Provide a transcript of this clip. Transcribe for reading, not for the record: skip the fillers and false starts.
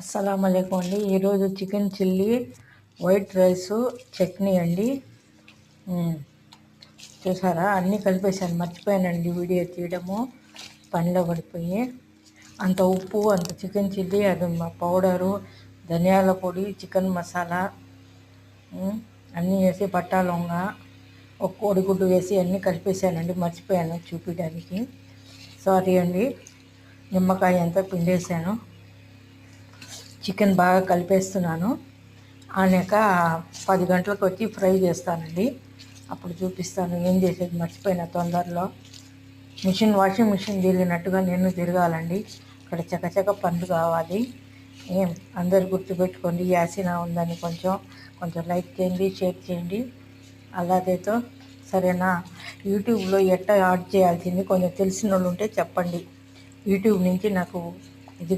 అస్సలం అయికం అండి. ఈరోజు chicken chilli, white rice, chutney అండి. చూసారా, అన్నీ కలిపేసాను. మర్చిపోయానండి వీడియో తీయడము, పనిలో పడిపోయి. అంత ఉప్పు, అంత చికెన్ చిల్లీ, అది పౌడరు, ధనియాల పొడి, చికెన్ మసాలా అన్నీ వేసి పట్టా లొంగ, ఒక కోడిగుడ్డు వేసి అన్నీ కలిపేసానండి. మర్చిపోయాను చూపించడానికి, సారీ అండి. నిమ్మకాయ అంతా పిండేసాను. చికెన్ బాగా కలిపేస్తున్నాను. ఆనాక 10 గంటలకు వచ్చి ఫ్రై చేస్తానండి. అప్పుడు చూపిస్తాను ఏం చేసేది. మర్చిపోయిన తొందరలో. వాషింగ్ మిషన్ తిరిగినట్టుగా నేను తిరగాలండి. ఇక్కడ చకచక పనులు కావాలి. అందరు గుర్తుపెట్టుకోండి. యాసినా ఉందని కొంచెం లైక్ చేయండి, షేర్ చేయండి. అలాగైతే సరేనా. యూట్యూబ్లో ఎట్లా యాడ్ చేయాల్సింది కొంచెం తెలిసిన వాళ్ళు ఉంటే చెప్పండి. యూట్యూబ్ నుంచి నాకు ఇది